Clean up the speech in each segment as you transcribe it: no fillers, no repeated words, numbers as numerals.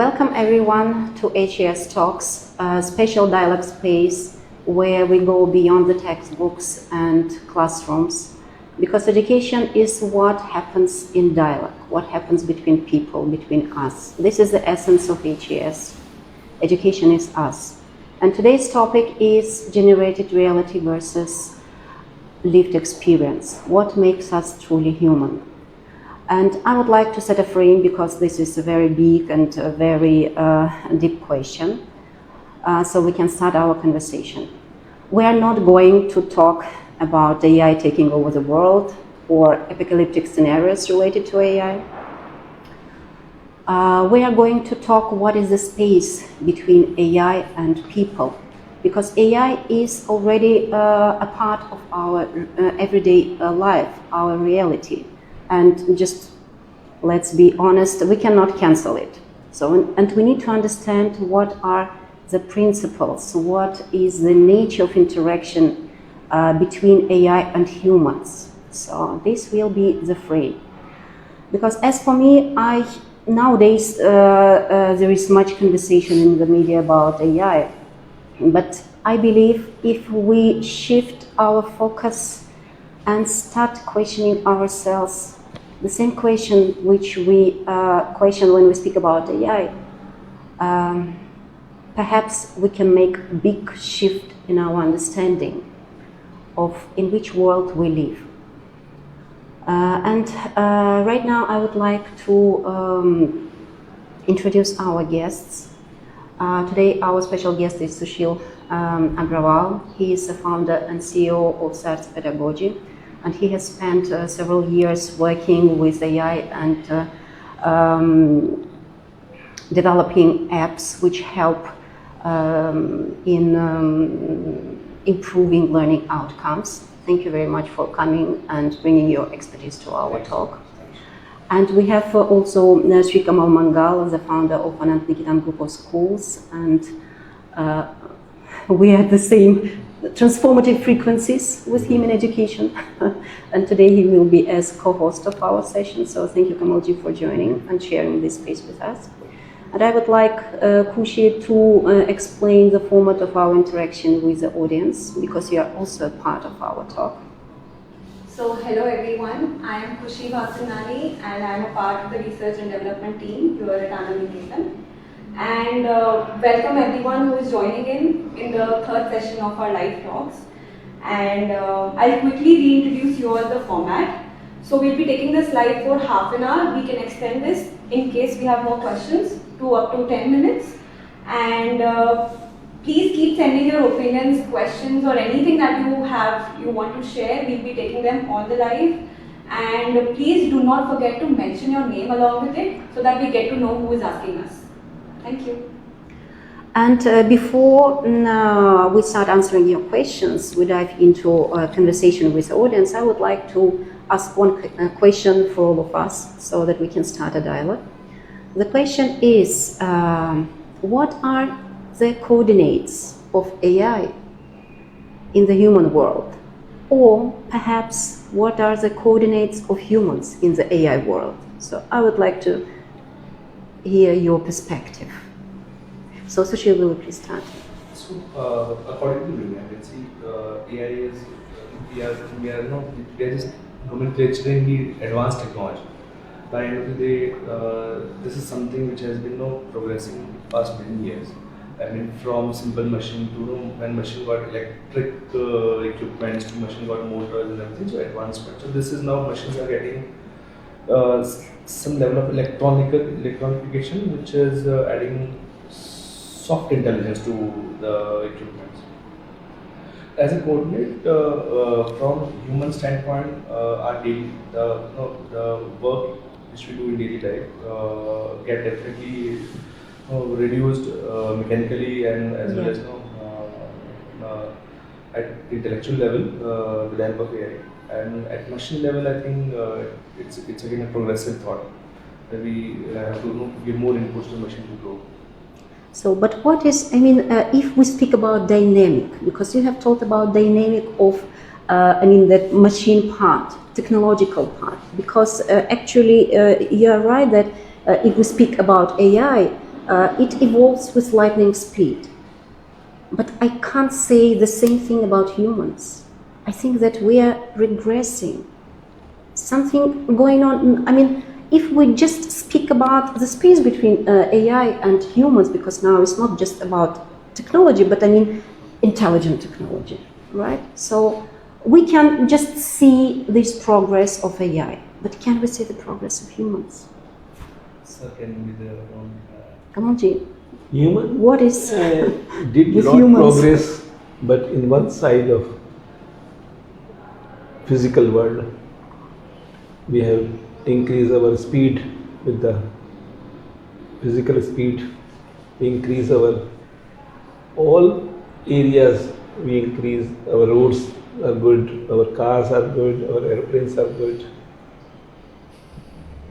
Welcome everyone to HES Talks, a special dialogue space where we go beyond the textbooks and classrooms, because education is what happens in dialogue, what happens between people, between us. This is the essence of HES. Education is us. And today's topic is generated reality versus lived experience. What makes us truly human? And I would like to set a frame because this is a very big and a very deep question, so we can start our conversation. We are not going to talk about AI taking over the world or apocalyptic scenarios related to AI. We are going to talk what is the space between AI and people, because AI is already a part of our everyday life, our reality. And just let's be honest, we cannot cancel it. So, and we need to understand what are the principles, what is the nature of interaction between AI and humans. So this will be the frame. Because as for me, nowadays there is much conversation in the media about AI, but I believe if we shift our focus and start questioning ourselves, the same question which we question when we speak about AI, perhaps we can make a big shift in our understanding of in which world we live. Right now I would like to introduce our guests. Today our special guest is Sushil Agrawal. He is the founder and CEO of SARS Pedagogy, and he has spent several years working with AI and developing apps which help in improving learning outcomes. Thank you very much for coming and bringing your expertise to our talk. And we have also Sri Kamal Mangal, the founder of Anant Nikitan Group of Schools, and we are the same transformative frequencies with him in education. And today he will be as co-host of our session. So thank you, Kamalji, for joining and sharing this space with us. And I would like Kushi to explain the format of our interaction with the audience, because you are also a part of our talk. So hello everyone, I am Kushi Bhasanani and I am a part of the research and development team here at Anant Nikitan. And welcome everyone who is joining in the third session of our live talks. And I'll quickly reintroduce you all the format. So we'll be taking the slide for half an hour. We can extend this in case we have more questions to up to 10 minutes. And please keep sending your opinions, questions, or anything that you want to share. We'll be taking them on the live. And please do not forget to mention your name along with it so that we get to know who is asking us. Thank you. And before we start answering your questions, we dive into a conversation with the audience. I would like to ask one question for all of us so that we can start a dialogue. The question is, what are the coordinates of AI in the human world? Or perhaps, what are the coordinates of humans in the AI world? So I would like to hear your perspective. So Sushil, will you please start? So according to me, I can see AI is we are just nomenclaturing the advanced technology. By the end of the day, this is something which has been progressing in the past many years. I mean, from simple machine to when machine got electric equipments to machine got motors and everything, so advancement. So this is now machines are getting some level of electronification, which is adding soft intelligence to the equipment. As a coordinate, from human standpoint, our daily the work which we do in daily life get definitely reduced mechanically and as well as at intellectual level with the help of AI. And at machine level, I think it's again a progressive thought that we have to give more inputs to the machine to grow. So, but what is, if we speak about dynamic, because you have talked about dynamic of, the machine part, technological part, because actually you are right that if we speak about AI, it evolves with lightning speed. But I can't say the same thing about humans. I think that we are regressing. Something going on. I mean, if we just speak about the space between AI and humans, because now it's not just about technology, but I mean intelligent technology, right? So we can just see this progress of AI, but can we see the progress of humans? So can be there on. Come on, Jean. Human What is did with lot humans? progress, but in one side of physical world, we have increased our speed with the physical speed. We increase our all areas. We increase our roads are good, our cars are good, our airplanes are good,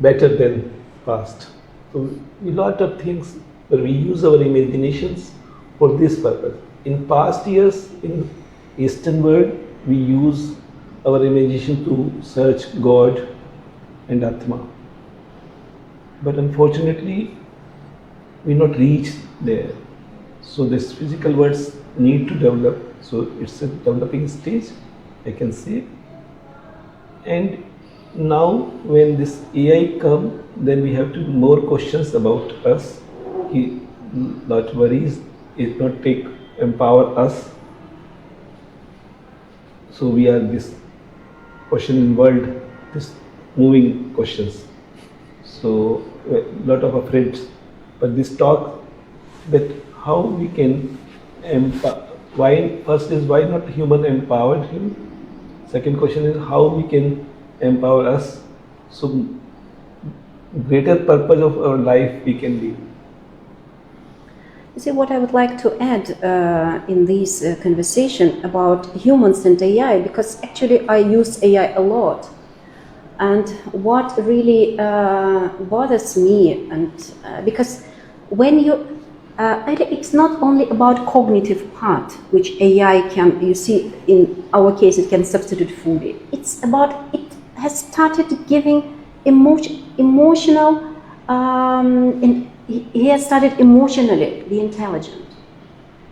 better than past. So a lot of things, but we use our imaginations for this purpose. In past years, in Eastern world, we use our imagination to search God and Atma. But unfortunately, we not reach there. So this physical worlds need to develop. So it's a developing stage, I can say. And now when this AI come, then we have to more questions about us. He not worries, it not take empower us. So we are this question in world, this moving questions. So a lot of afraid, but this talk that how we can empower. Why first is why not human empowered him. Second question is how we can empower us. So greater purpose of our life we can live. You see, what I would like to add in this conversation about humans and AI, because actually I use AI a lot. And what really bothers me, and because when it's not only about cognitive part, which AI can, you see, in our case, it can substitute fully. It's about, it has started giving emotional, he has started emotionally the intelligent.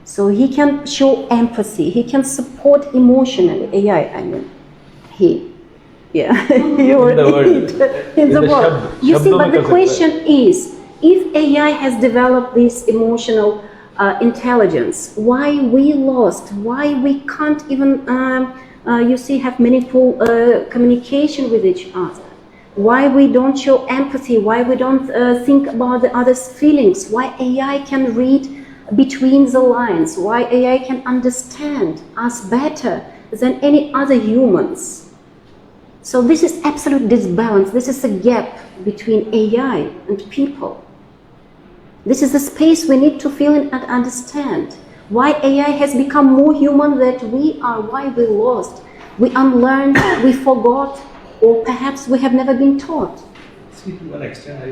So he can show empathy, he can support emotionally, AI, I mean, yeah, you're in the world. You see, but the question is, if AI has developed this emotional intelligence, why we lost? Why we can't even, you see, have meaningful communication with each other? Why we don't show empathy? Why we don't think about the other's feelings? Why AI can read between the lines? Why AI can understand us better than any other humans? So this is absolute disbalance. This is a gap between AI and people. This is the space we need to feel and understand. Why AI has become more human than we are, why we lost. We unlearned, we forgot, or perhaps we have never been taught. See, to an extent, I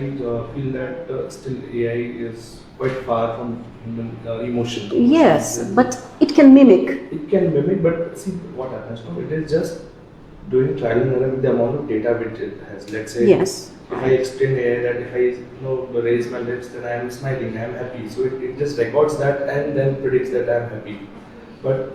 feel that still AI is quite far from human emotion. Yes, but it can mimic. It can mimic, but see what happens now. It is just doing trial and error with the amount of data which it has. Let's say, yes, if I explain AI that if I raise my lips, then I am smiling, I am happy. So it just records that and then predicts that I am happy. But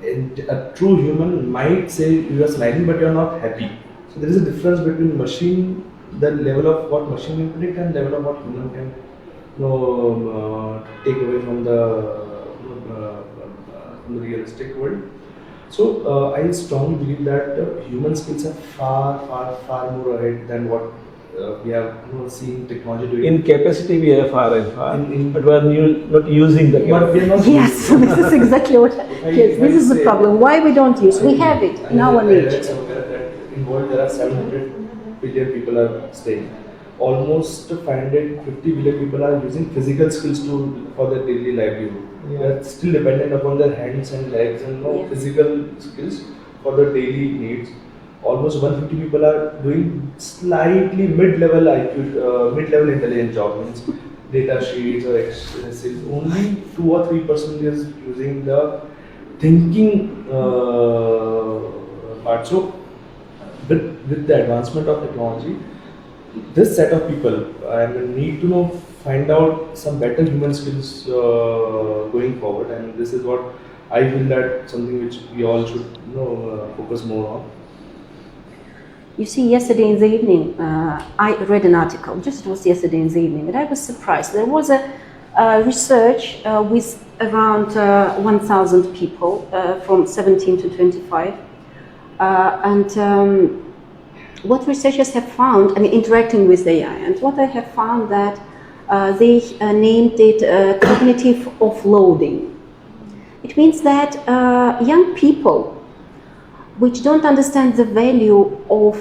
a true human might say you are smiling, but you are not happy. So there is a difference between machine, the level of what machine can predict, and level of what human can take away from the realistic world. So I strongly believe that human skills are far more ahead than what we have seen technology doing. In capacity, we are far and far, but we are not using the But we are not yes, this is exactly what. Yes, this is the problem. Why we don't use? We have it in our nature. In world there are 700 billion people are staying. Almost 550 billion people are using physical skills for their daily livelihood. Yeah. They are still dependent upon their hands and legs and Yeah. physical skills for their daily needs. Almost 150 people are doing slightly mid-level IQ, mid-level intelligent job, means data sheets or Excel. Only 2 or 3% is using the thinking part. So with the advancement of technology, this set of people need to find out some better human skills going forward, and this is what I feel that something which we all should focus more on. You see, yesterday in the evening, I read an article, just it was yesterday in the evening, and I was surprised. There was a research with around 1,000 people from 17 to 25. What researchers have found, I mean, interacting with AI, and what I have found that they named it cognitive offloading. It means that young people which don't understand the value of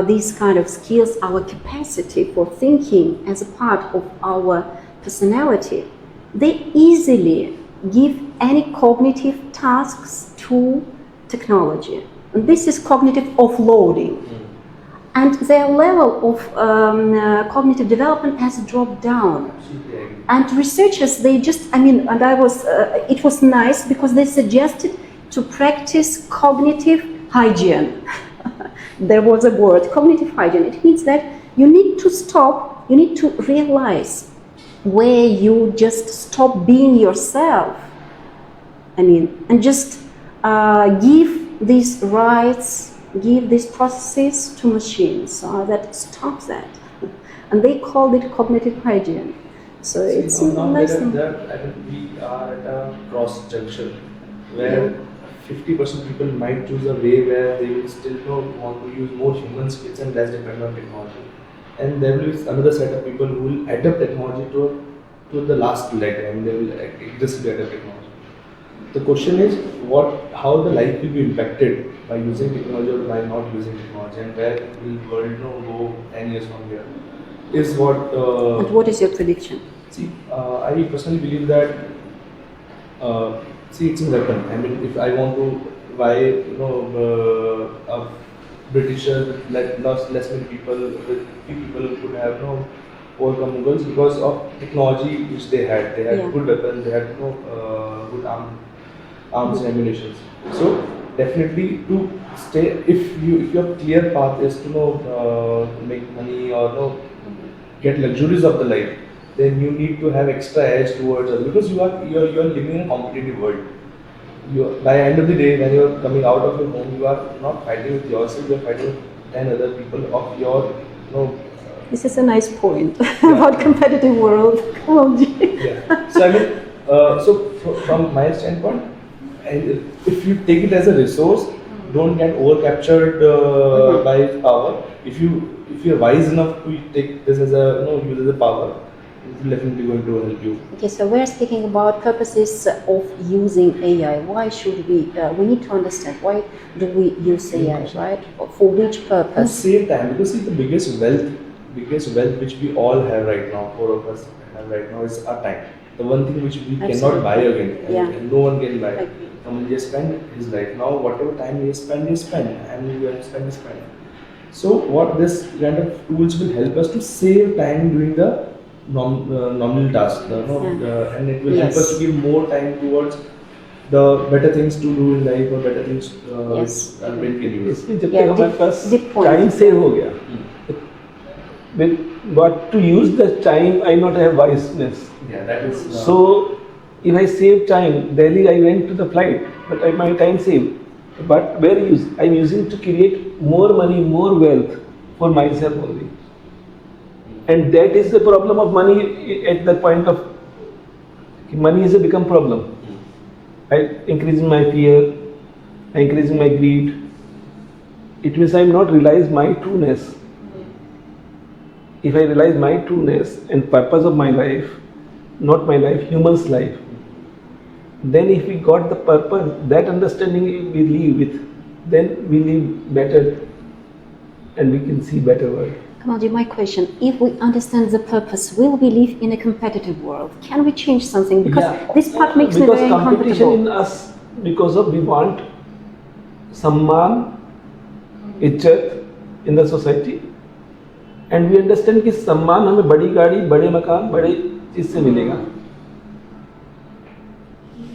these kind of skills, our capacity for thinking as a part of our personality, they easily give any cognitive tasks to technology. And this is cognitive offloading. And their level of cognitive development has dropped down. And researchers, they just, I mean, and I was, it was nice because they suggested to practice cognitive hygiene. There was a word, cognitive hygiene. It means that you need to stop, you need to realize where you just stop being yourself. I mean, and just give these rights, give these processes to machines that stop that. And they called it cognitive hygiene. So See, it's now nice. I think we are at a cross junction where 50% people might choose a way where they will still want to use more human skills and less depend on technology. And there will be another set of people who will adapt technology to the last letter, and they will aggressively adapt technology. The question is how the life will be impacted by using technology or by not using technology, and where will the world go 10 years from here is what. And what is your prediction? See, I personally believe that. See, it's a weapon. I mean, if I want to buy, a Britisher with less many people, with few people could have overcome Mughals because of technology which they had. They had good weapons. They had good arms and ammunition. So definitely to stay, if your clear path is to make money or get luxuries of the life, then you need to have extra edge towards others because you're living in a competitive world. By the end of the day, when you're coming out of your home, you are not fighting with yourself, you're fighting with 10 other people of your This is a nice point about competitive world. yeah. So I mean, from my standpoint, and if you take it as a resource, don't get over captured by power. If you're wise enough to take this as a use as a power, it's definitely going to help you. Okay, so we're speaking about purposes of using AI. Why should we? We need to understand why do we use AI, right? For which To purpose? save time, because see, the biggest wealth which we all have right now, four of us have right now, is our time. The one thing which we cannot buy again, and no one can buy. Someone just spend his life. Now, whatever time he spend, and we have spend. So, what this kind of tools will help us to save time during the nominal tasks, and it will help us to give more time towards the better things to do in life or better things which our brain can use. इसमें जब तक हमारे पास time save हो गया, but to use the time I not have wiseness. Yeah, that is. So if I save time, Delhi I went to the flight, but my time saved. But where I'm using to create more money, more wealth for myself only. And that is the problem of money at the point of money has become problem. I increasing my fear, I increasing my greed. It means I am not realize my trueness. If I realize my trueness and purpose of my life, not my life, human's life, then if we got the purpose, that understanding we live with, then we live better and we can see better world. Kamalji, my question, if we understand the purpose, will we live in a competitive world? Can we change something? Because this part makes me very uncomfortable. Because competition in us, because of we want samman, इज्जत in the society, and we understand कि सम्मान हमें बड़ी गाड़ी, बड़े मकान, बड़े चीज से मिलेगा,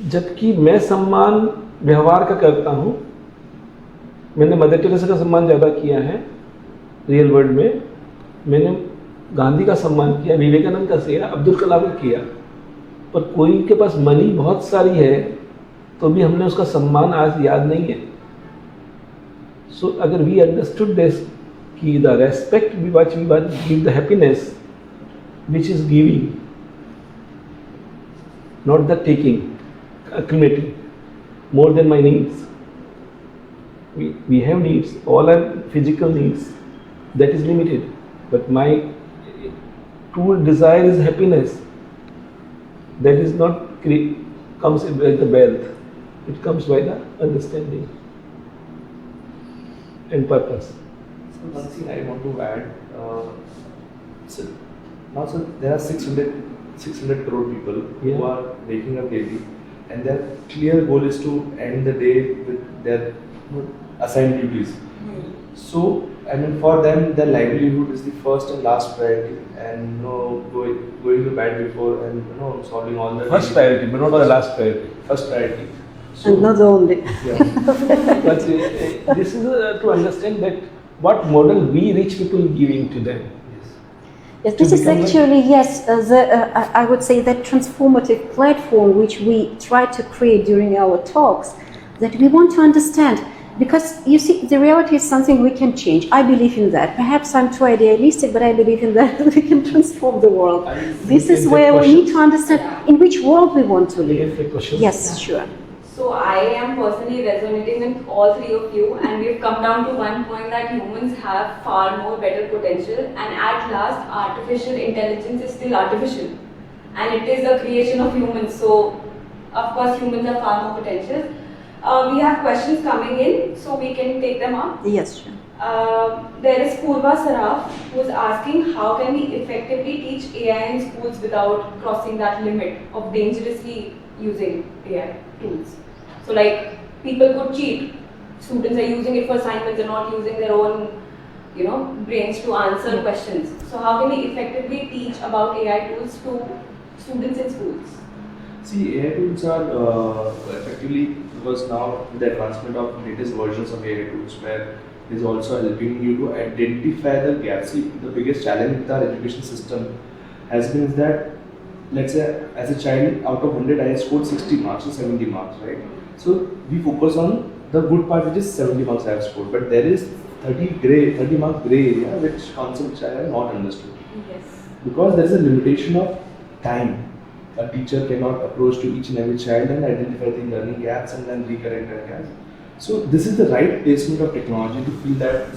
जबकि मैं सम्मान व्यवहार का करता हूँ. मैंने मदर टेरेसा का सम्मान ज़्यादा किया है रियल वर्ल्ड में. मैंने गांधी का सम्मान किया, विवेकानंद का किया, अब्दुल कलाम का किया, पर कोई के पास मनी बहुत सारी है तो भी हमने उसका सम्मान आज याद नहीं है. सो अगर वी अंडरस्टूड दिस कि the respect we what we want give the happiness which is giving, not the taking, accumulating more than my needs. We have needs, all our physical needs, that is limited. But my true desire is happiness. That is not comes by the wealth. It comes by the understanding and purpose. So one thing I want to add, so now so there are 600 crore people Yeah. who are waking up daily, and their clear goal is to end the day with their assigned duties. So I mean, for them, their livelihood is the first and last priority, and going to bed before and solving all the First priority, but not the last priority. first priority. And not only. Yeah. But this is to understand that what model we rich people giving to them. Yes, To this is become like- actually, yes, I would say that transformative platform which we try to create during our talks, that we want to understand, because you see, the reality is something we can change. I believe in that. Perhaps I'm too idealistic, but I believe in that we can transform the world. This is where we need to understand in which world we want to We live. can take questions. Yes, sure. So I am personally resonating with all three of you, and we've come down to one point that humans have far more better potential, and at last artificial intelligence is still artificial, and it is a creation of humans. So of course humans have far more potential. We have questions coming in, so we can take them up. Yes, sure. There is Purva Saraf who is asking, how can we effectively teach AI in schools without crossing that limit of dangerously using AI tools? So like, people could cheat. Students are using it for assignments and not using their own, brains to answer questions. So how can we effectively teach about AI tools to students in schools? See, AI tools are effectively, because now with the advancement of latest versions of AI tools, where it is also helping you to identify the gaps. See, the biggest challenge with our education system has been is that, let's say, as a child, out of 100, I scored 60 marks or 70 marks, right? So we focus on the good part, which is 70 marks I have scored, but there is 30 mark grey area, which concept which I have not understood. Yes. Because there is a limitation of time. A teacher cannot approach to each and every child and identify the learning gaps and then recorrect their gaps. So this is the right placement of technology to fill that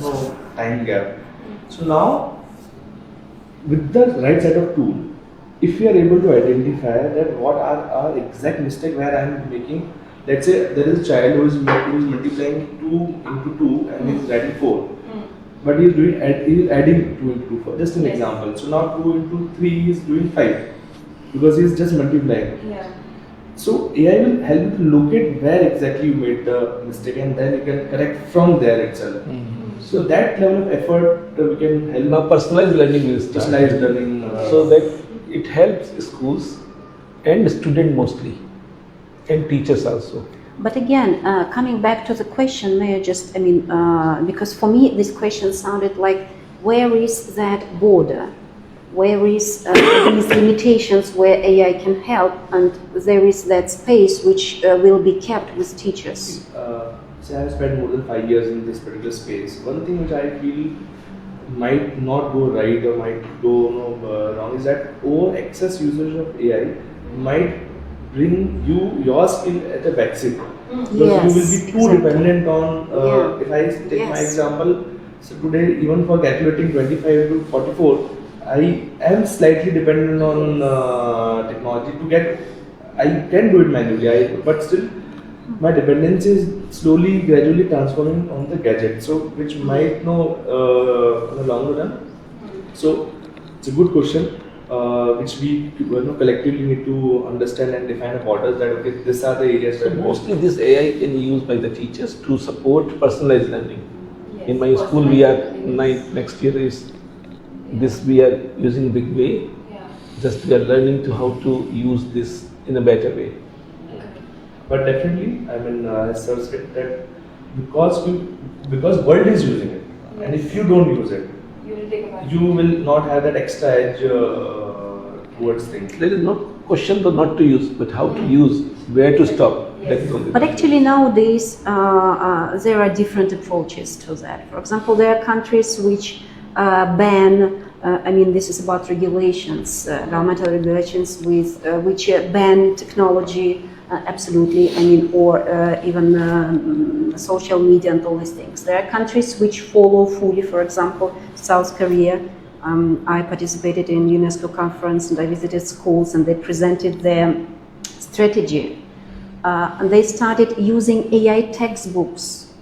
time gap. So now, with the right set of tool, if we are able to identify that what are our exact mistake where I am making, let's say there is a child who is multiplying 2 into 2 and he is writing 4. But he is adding 2 into 2 for just an Yes. example. So now 2 into 3 is doing 5 because he is just multiplying. Yeah. So AI will help you to locate where exactly you made the mistake and then you can correct from there itself. So that level of effort we can help. Now personalized learning will start. Personalized learning. So that it helps schools and student mostly and teachers also. But again, coming back to the question, may I just, because for me this question sounded like, where is that border? Where is these limitations where AI can help, and there is that space which will be kept with teachers? So I have spent more than 5 years in this particular space. One thing which I feel might not go right or might go wrong is that over excess usage of AI might bring your skill at a backseat. Because you will be too exactly. dependent on, Yeah. if I take my Yes. example, so today even for calculating 25 to 44, I am slightly dependent on technology to get, I can do it manually, but still my dependence is slowly, gradually transforming on the gadget, so which might know in the longer run. So it's a good question, which we collectively need to understand and define a borders that okay, these are the areas So where mostly this AI can be used by the teachers to support personalized learning. Yes. In my school, we are next year is this we are using big way. Yeah. Just we are learning to how to use this in a better way. But definitely, I mean, as sir said that because world is using it, and if you don't use it, You will take advantage. you will not have that extra edge towards things. There is no question not to use, but how to use, where to stop. That is only. But actually nowadays there are different approaches to that. For example, there are countries which ban, this is about regulations, governmental regulations which ban technology absolutely, or even social media and all these things. There are countries which follow fully, for example, South Korea. I participated in UNESCO conference and I visited schools and they presented their strategy. And they started using AI textbooks.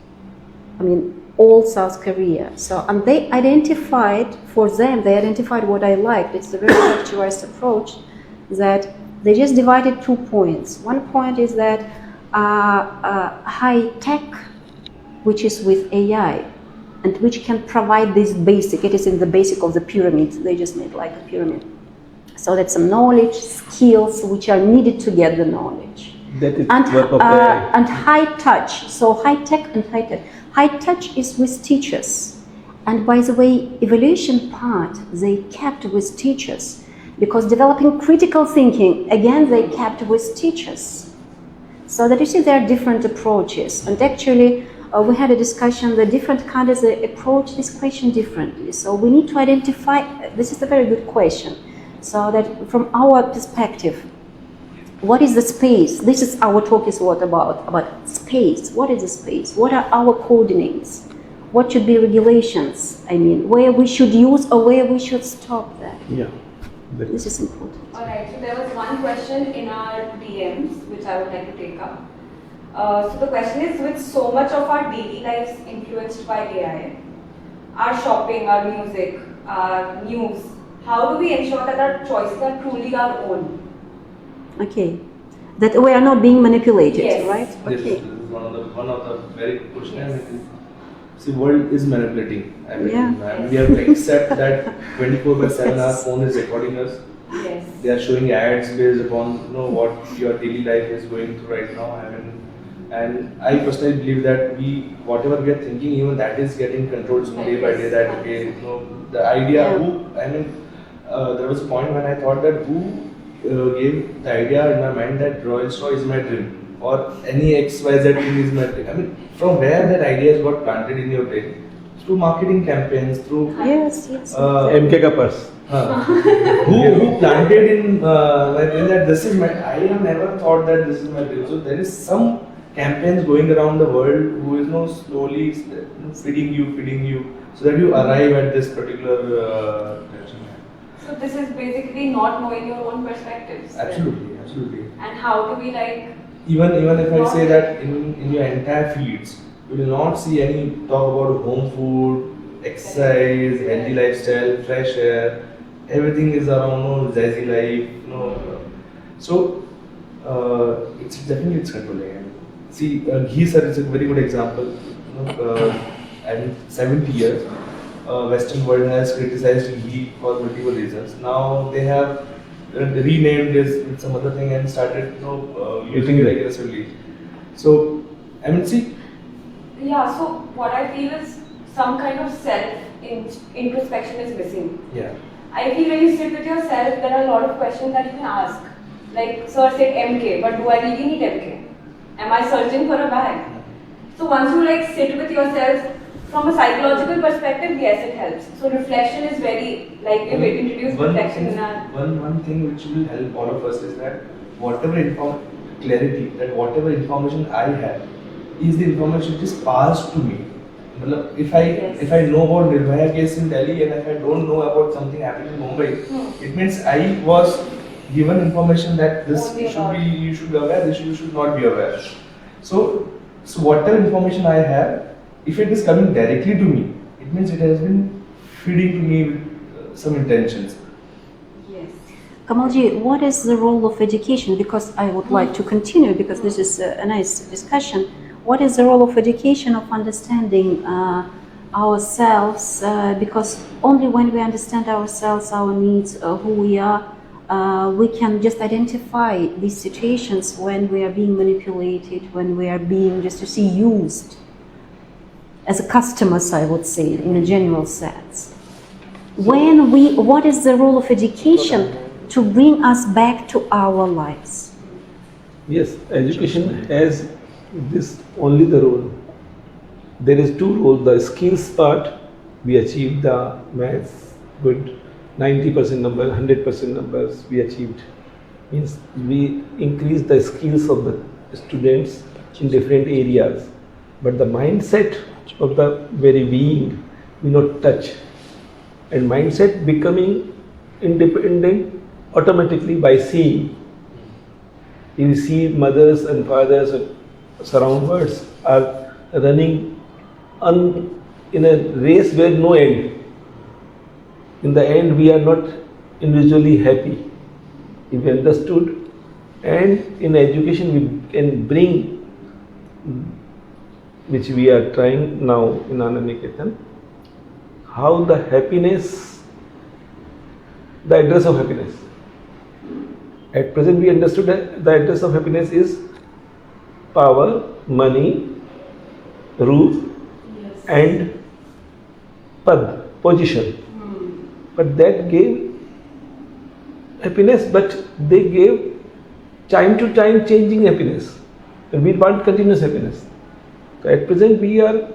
All South Korea. So, and they identified, they identified what I liked. It's a very structurized approach that they just divided 2 points. One point is that high tech, which is with AI, and which can provide this basic, it is in the basic of the pyramid. They just made like a pyramid. So that's some knowledge, skills, which are needed to get the knowledge. That is And, work of AI. and high touch, so high tech and high tech. High touch is with teachers. And by the way, evaluation part, they kept with teachers. Because developing critical thinking, again, they kept with teachers. So that you see there are different approaches. And actually, we had a discussion that different countries approach this question differently. So we need to identify, this is a very good question. So that from our perspective, what is the space? This is our talk is what about space. What is the space? What are our coordinates? What should be regulations? Where we should use or where we should stop that. Yeah. This is important. Alright, so there was one question in our DMs which I would like to take up. So the question is, with so much of our daily lives influenced by AI, our shopping, our music, our news, how do we ensure that our choices are truly our own? Okay. That we are not being manipulated, Yes. right? Yes, Okay. this is one of the very good questions. See, world is manipulating. We have to accept that 24/7 our phone is recording us. Yes. They are showing ads based upon what your daily life is going through right now. And I personally believe that whatever we are thinking, even that is getting controlled day by day. That the idea there was a point when I thought that who gave the idea in my mind that Rolls-Royce is my dream, or any XYZ thing is my dream. From where that ideas got planted in your brain? Through marketing campaigns, through Yes. MK ka purse. who planted in my brain that this is my. I have never thought that this is my dream. So there is some campaigns going around the world who is slowly feeding you, so that you arrive at this particular direction. So this is basically not knowing your own perspectives. Absolutely. And how do we Even if I say that in your entire feeds, you will not see any talk about home food, exercise, healthy lifestyle, fresh air. Everything is around jazzy life. So it's definitely controlling. See, ghee sir is a very good example. And 70 years, Western world has criticized ghee for multiple reasons. Now they have renamed this with some other thing and started using it aggressively. So see. Yeah, so what I feel is some kind of self-introspection is missing. Yeah. I feel when you sit with yourself, there are a lot of questions that you can ask. Like, sir said MK, but do I really need MK? Am I searching for a bag? So once you sit with yourself, from a psychological perspective, yes, it helps. So reflection is very, we've introduced reflection in our... One thing which will help all of us is that whatever information I have is the information which is passed to me. If I know about Nirbhaya case in Delhi and if I don't know about something happening in Mumbai, it means I was given information that you should be aware, this you should not be aware. So whatever information I have, if it is coming directly to me, it means it has been feeding to me with some intentions. Yes. Kamalji, what is the role of education? Because I would like to continue, because this is a nice discussion. What is the role of education, of understanding ourselves? Because only when we understand ourselves, our needs, who we are, we can just identify these situations when we are being manipulated, when we are being, just to see, used as a customers, I would say, in a general sense. What is the role of education to bring us back to our lives? Yes, education has this only the role. There is two roles. The skills part, we achieved the maths good, 90% number, 100% numbers we achieved. Means we increase the skills of the students in different areas. But the mindset of the very being we not touch. And mindset becoming independent automatically by seeing. You see mothers and fathers and surrounders are running in a race where no end. In the end, we are not individually happy. If we understood, and in education we can bring, which we are trying now in Anandiketan, how the happiness, the address of happiness. At present, we understood that the address of happiness is power, money, roof, and pad, position. But that gave happiness, but they gave time to time changing happiness. And we want continuous happiness. So at present, we are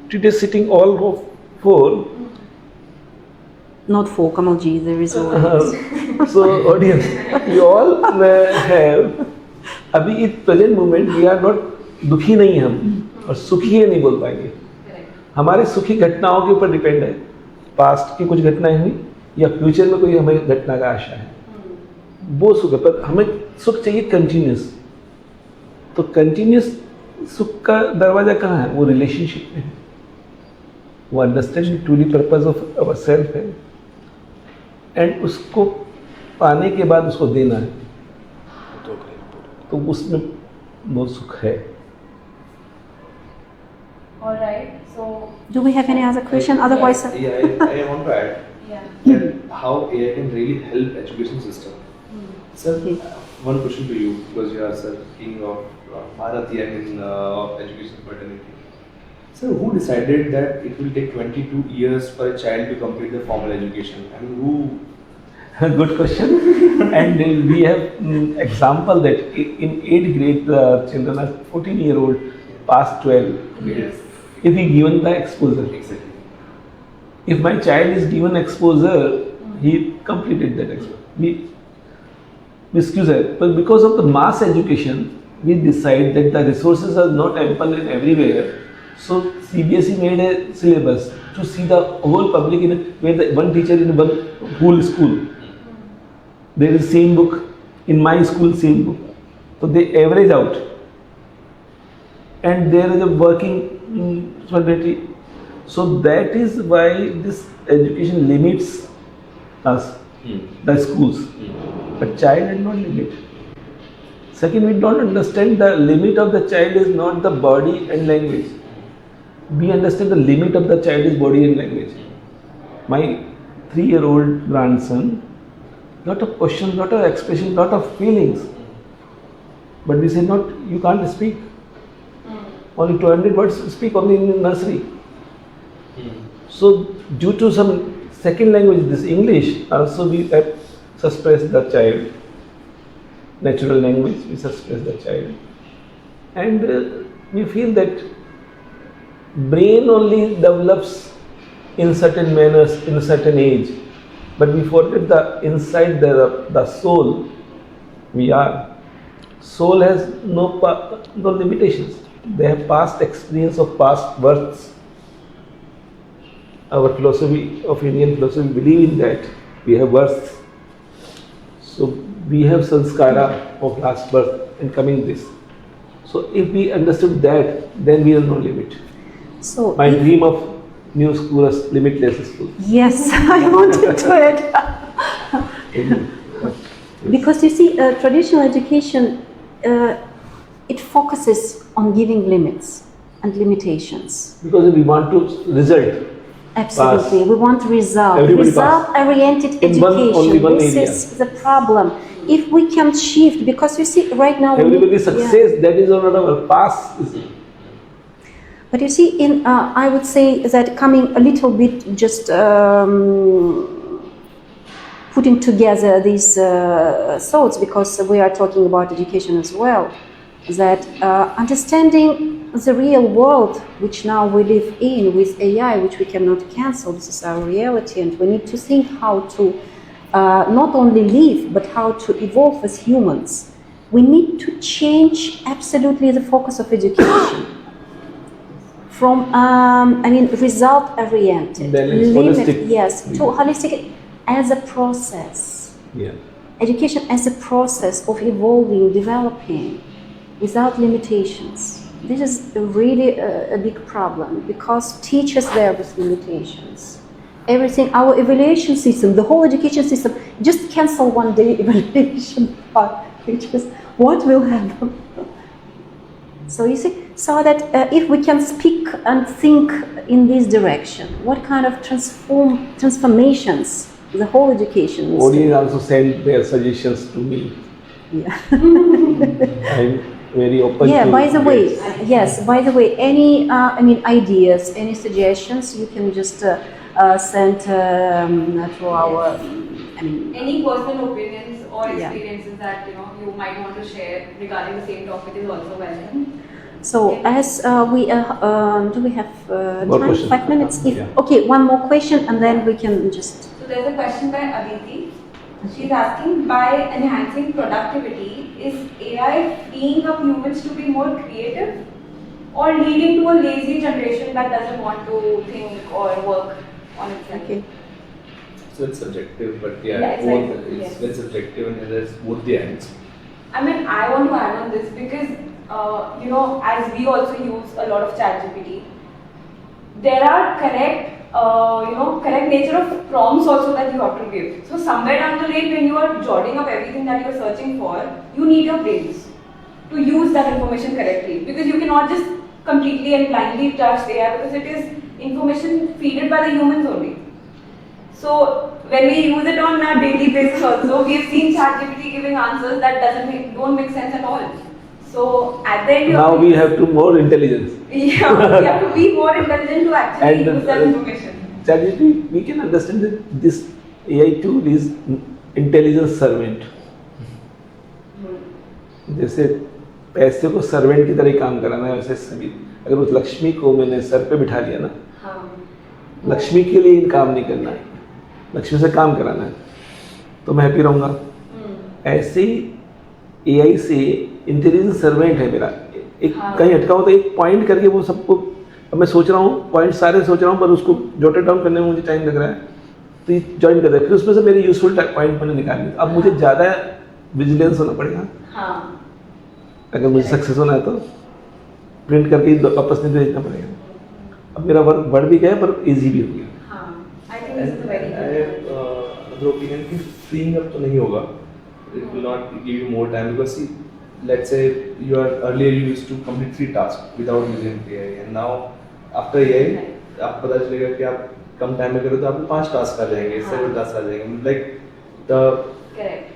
today sitting all of four. Not for Kamalji, there is always. So audience, we all have, अभी इस present moment we are not दुखी नहीं हम और सुखी है नहीं बोल पाएंगे. हमारे सुखी घटनाओं के ऊपर डिपेंड है. पास्ट की कुछ घटनाएं हुई या फ्यूचर में कोई हमें घटना का आशा है, वो सुख है. पर हमें सुख चाहिए कंटिन्यूस. तो कंटिन्यूस सुख का दरवाजा कहाँ है? वो रिलेशनशिप में है, वो understanding truly purpose of our self है, एंड उसको पाने के बाद उसको देना है, तो उसमें बहुत सुख है. All right. So, Do we have any other question? Otherwise, I want to add that how AI can really help education system. Sir, one question to you, because you are sir king of Bharatiya in education fraternity. Sir, who decided that it will take 22 years for a child to complete the formal education? I mean, who? Good question. And we have example that in 8th grade the children are 14-year-old past 12. Yes. If we given the exposure, Exactly. if my child is given exposure, he completed that exposure. Excuse me, but because of the mass education, we decide that the resources are not ample in everywhere. So CBSE made a syllabus to see the whole public in where the one teacher in one whole school. There is same book in my school, same book. So they average out, and there is a working fraternity. So that is why this education limits us, the schools. But child is not limit. Second, we don't understand the limit of the child is not the body and language. We understand the limit of the child is body and language. My 3-year-old grandson, lot of questions, lot of expression, lot of feelings. But we say not, you can't speak. Only 200 words speak only in nursery. So due to some second language, this English, also we suppress the child. Natural language, we suppress the child. And we feel that brain only develops in certain manners, in a certain age. But we forget the inside the soul we are. Soul has no limitations. They have past experience of past births. Our philosophy of Indian philosophy believe in that. We have births. So we have sanskara of last birth and coming this. So if we understood that, then we are no limit. so My dream of new school is limitless school. yes, I wanted to add. Because you see, traditional education, it focuses on giving limits and limitations. Because we want to result. Absolutely, Pass. we want result. Everybody Result-oriented In only education. one This area. is the problem. If we can shift, because you see, right now, Everybody's success, that is not our past. But you see, I would say that coming a little bit just putting together these thoughts, because we are talking about education as well, that understanding the real world which now we live in with AI, which we cannot cancel, this is our reality, and we need to think how to not only live, but how to evolve as humans. We need to change absolutely the focus of education from, result-oriented, holistic. yes, to holistic as a process. Yeah. Education as a process of evolving, developing, without limitations. This is really a big problem, because teachers there with limitations. Everything, our evaluation system, the whole education system, just cancel one day evaluation part, which is what will happen. So you see, so that if we can speak and think in this direction, what kind of transformations the whole education needs to Audience also sent their suggestions to me. Yeah. I'm very open. Yeah. to By the way, this. yes. By the way, any ideas, any suggestions, you can just send to our. Any personal opinions or Yeah. experiences that you might want to share regarding the same topic is also welcome. So as we do we have More time? questions? 5 minutes. If, Yeah. Okay, one more question, and then we can just. So there's a question by Aditi. She's asking, by enhancing productivity, is AI freeing up humans to be more creative, or leading to a lazy generation that doesn't want to think or work on itself? Okay. So it's subjective, but Yeah, it's both, like- it's yes. very subjective, and there's both the ends. I mean, I want to add on this because, as we also use a lot of ChatGPT, there are correct nature of prompts also that you have to give. So somewhere down the lane, when you are jotting up everything that you are searching for, you need your brains to use that information correctly, because you cannot just completely and blindly trust AI, because it is information fed by the humans only. So when we use it on a daily basis also, we have seen ChatGPT giving answers that don't make sense at all. So at the end, Now we have to more intelligence. yeah, we have to be more intelligent to actually And, use that information. ChatGPT, we can understand that this AI tool is intelligence servant. जैसे पैसे को servant की तरह ही काम कराना है, वैसे सभी, अगर उस लक्ष्मी को मैंने सर पे बिठा लिया ना, लक्ष्मी के लिए काम नहीं करना है, लक्ष्मी से काम कराना है, तो मैं हैप्पी रहूँगा। ऐसे ही AI से इंटेलिजेंस सर्वेंट है मेरा, एक कहीं अटका हो तो एक पॉइंट करके वो सबको, अब मैं सोच रहा हूँ पॉइंट सारे सोच रहा हूँ, पर उसको जॉटेड डाउन करने में मुझे टाइम लग रहा है, तो ये ज्वाइन कर दिया, फिर उसमें से मेरे यूजफुल पॉइंट मैंने निकाल लिया। अब मुझे ज़्यादा विजिलेंस होना पड़ेगा, अगर मुझे सक्सेस होना है तो प्रिंट करके वापस नहीं भेजना पड़ेगा। अब मेरा वर्क बढ़ भी गया पर इजी भी हो गया। Another opinion कि freeing up तो नहीं होगा, it will not give you more time, because see, let's say earlier you used to complete 3 tasks without using AI, and now after AI आपको पता चलेगा कि आप कम टाइम में करो तो आपको 5 टास्क आ जाएंगे, 7 टास्क आ जाएंगे, like the Correct.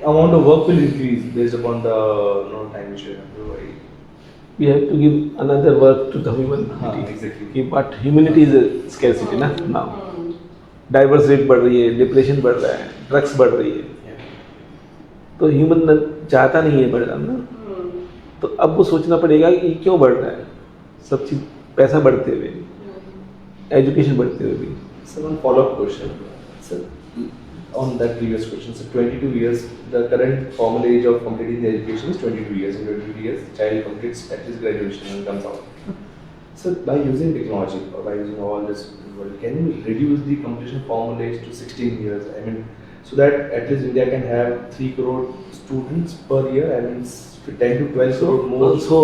amount of work will increase based upon the time which you have to provide. We have to give another work to the human हाँ, community. exactly. But humanity is a scarcity ना now. Diverse rate बढ़ रही है, depression बढ़ रहा है, drugs बढ़ रही है, तो ह्यूमन चाहता नहीं है बढ़ना ना, तो अब वो सोचना पड़ेगा कि क्यों बढ़ रहा है, सब चीज पैसा बढ़ते हुए, एजुकेशन बढ़ते हुए भी। So one follow-up question. So on that previous question, so 22 years, the current formal age of completing the education is 22 years. In 22 years, child completes at least graduation and comes out. So by using technology or by using all this, can you reduce the completion formal age to 16 years? I mean, so that at least India can have 3 crore students per year. I mean, 10 to 12 crore more. So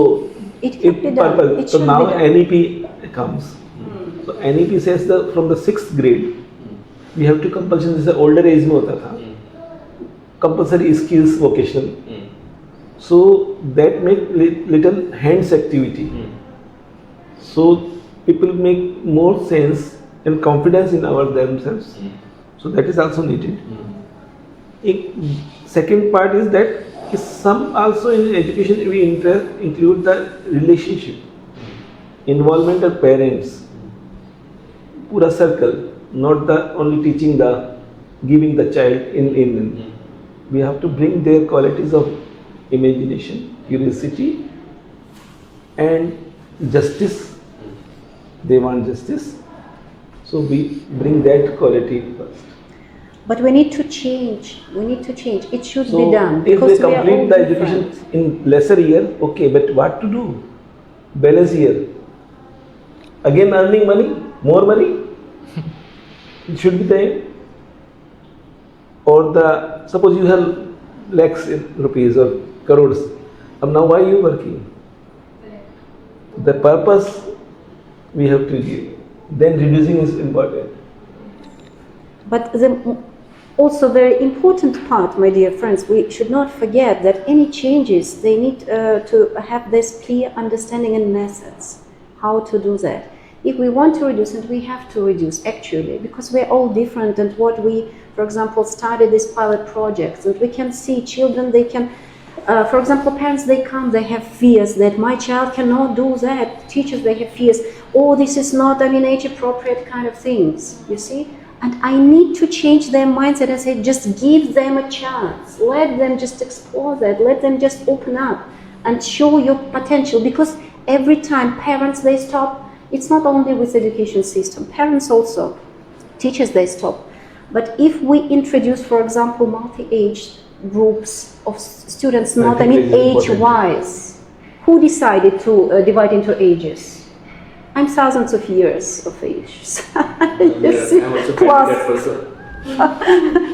It can be done. purpose. It So should now be done. NEP comes. So NEP says from the 6th grade, we have to compulsion, जैसे older age में होता था, compulsory skills vocational. So that make little hands activity. So people make more sense and confidence in themselves. So that is also needed. Second part is that some also in education we include the relationship. involvement of parents, pura circle, not the only teaching the giving the child in. We have to bring their qualities of imagination, curiosity, and justice. They want justice, so we bring that quality first. But we need to change. We need to change. It should So be done if because they we are all complete the different. education in lesser year, okay, but what to do? Balance year. Again earning money, more money. It should be there. Or the suppose you have lakhs rupees or crores. Now why you working? The purpose we have to give. Then reducing is important. But the also very important part, my dear friends, we should not forget that any changes, they need to have this clear understanding and methods, how to do that. If we want to reduce, and we have to reduce actually, because we're all different, and what we, for example, started this pilot projects, and we can see children, they can, for example, parents, they come, they have fears that my child cannot do that. Teachers, they have fears, oh, this is not, age appropriate kind of things, you see? And I need to change their mindset and say, just give them a chance. Let them just explore that. Let them just open up and show your potential. Because every time parents, they stop, it's not only with education system. Parents also, teachers, they stop. But if we introduce, for example, multi-age groups of students, not, age-wise, who decided to divide into ages? I'm thousands of years of age. You see, I'm also plus. that person.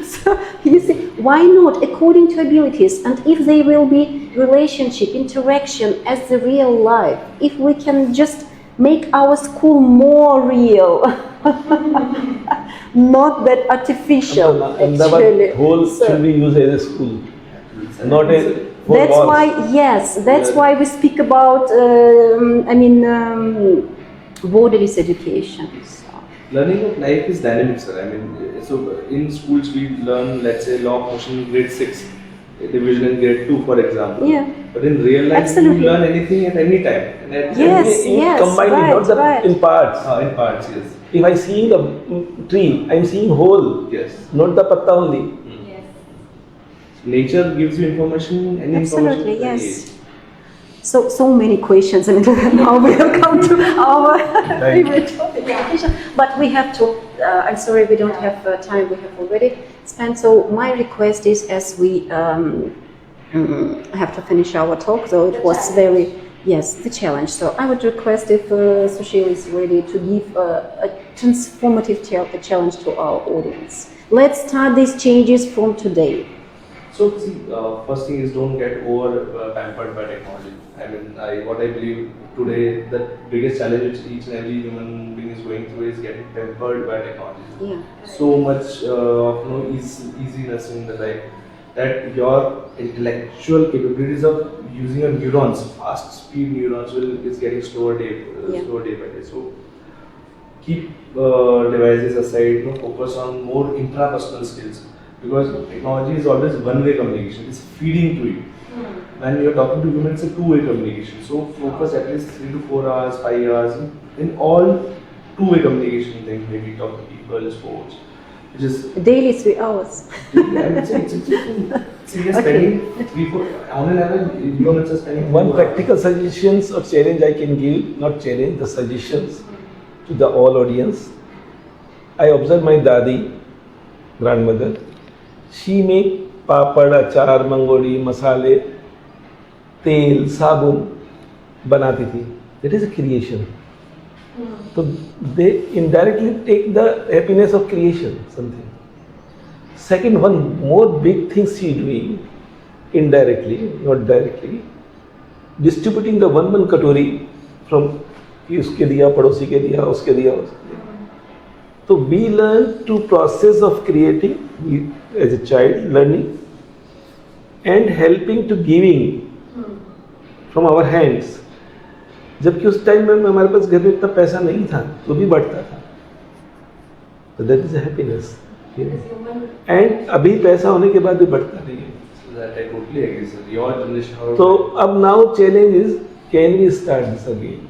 So you see, why not according to abilities? And if there will be relationship, interaction as the real life, if we can just make our school more real, not that artificial. Actually, Whole should be used as a school, not a. That's why, yes, that's why we speak about. Borderless education. So. Learning of life is dynamic, sir. So in schools we learn, let's say, law of motion in grade 6, division in grade 2, for example. Yeah. But in real life, Absolutely. you learn anything at any time. And at Combine it, not in parts, yes. If I see the tree, I am seeing whole. Yes. Not the patta only. Yes. Nature gives you information, any Absolutely, information. yes. So many questions. Now we have come to our favorite topic, education. But we have to. I'm sorry, we don't have time. We have already spent. So my request is, as we have to finish our talk, though it was very the challenge. So I would request if Sushil is ready to give a transformative challenge to our audience. Let's start these changes from today. So see, first thing is don't get over pampered by technology. What I believe today, the biggest challenge which each and every human being is going through is getting pampered by technology. Yeah. So much of easiness in the life that your intellectual capabilities of using your neurons, fast speed neurons, is getting slower day by day. So keep devices aside, focus on more intrapersonal skills, because technology is always one-way communication. It's feeding to you. When you're talking to humans, it's a two-way communication. So focus at least 3 to 4 hours, 5 hours in all two-way communication things. Maybe talk to people, sports, which is daily 3 hours. I would say it's you're spending 3, 4 on an average. Humans are spending one practical suggestions or challenge I can give, not challenge, the suggestions to the all audience. I observe my dadi, grandmother. She make papad, achar, mangodi, masale, तेल साबुन बनाती थी. That is a creation. So they indirectly take the happiness of creation, something. Second, one more big thing she doing indirectly, not directly, distributing the one katori from उसके दिया, पड़ोसी के दिया, उसके दिया, उसके दिया. So we learn to process of creating as a child, learning and helping to giving from our hands. जबकि उस टाइम में हमारे पास घर में इतना पैसा नहीं था, तो भी बढ़ता था. So that is a happiness. And अभी पैसा होने के बाद भी बढ़ता नहीं है. So that I totally agree, sir. Your generation. So अब now challenge is, can we start this again?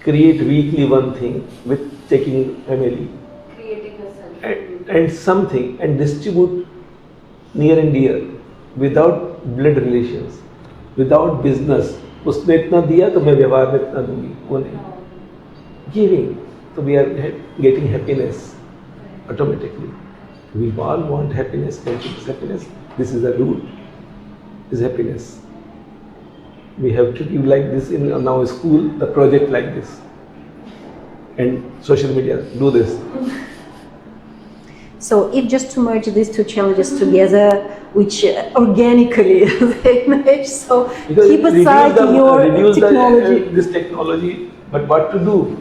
create weekly one thing with checking family Creating yourself. and something and distribute near and dear without blood relations, without business. उसने इतना दिया तो मैं व्यवहार में इतना दूंगी, वो नहीं. Giving, so we are getting happiness automatically. We all want happiness, continuous happiness. This is the root, is happiness. We have to give like this in our school, the project like this. And social media, do this. So if just to merge these two challenges together, which organically they merge, so Because keep aside your technology. This technology, but what to do?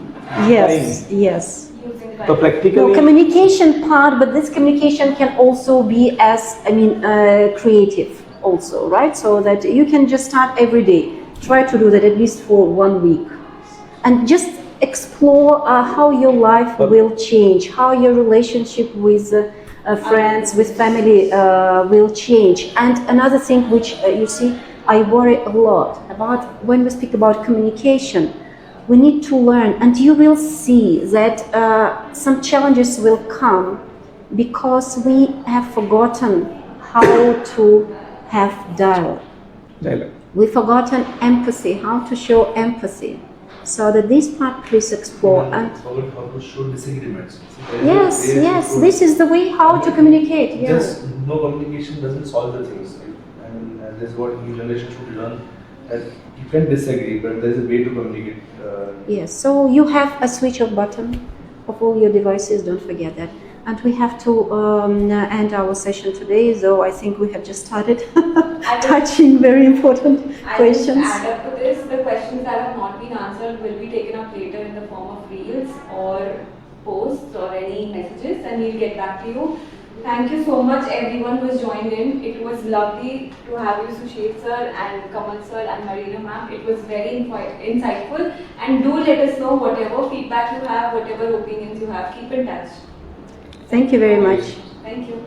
Yes, yes. Using So time. practically, No, communication part, but this communication can also be as, creative also, right? So that you can just start every day. Try to do that at least for 1 week. And just explore how your life will change, how your relationship with friends, with family will change. And another thing which you see, I worry a lot about when we speak about communication. We need to learn, and you will see that some challenges will come because we have forgotten how to have dialogue. We've forgotten empathy, how to show empathy. So that this part please explore. And forget how to show disagreements. yes, this is the way how to communicate. Yeah. Just no communication doesn't solve the things. And that's what new generation should learn. That you can disagree, but there's a way to communicate. Yes, so you have a switch off button of all your devices, don't forget that. And we have to end our session today, though I think we have just started touching very important questions. I'll just add up to this, the questions that have not been answered will be taken up later in the form of reels or posts or any messages, and we'll get back to you. Thank you so much everyone who has joined in. It was lovely to have you, Sushil sir and Kamal sir and Marina ma'am. It was very insightful, and do let us know whatever feedback you have, whatever opinions you have. Keep in touch. Thank you very much. Thank you.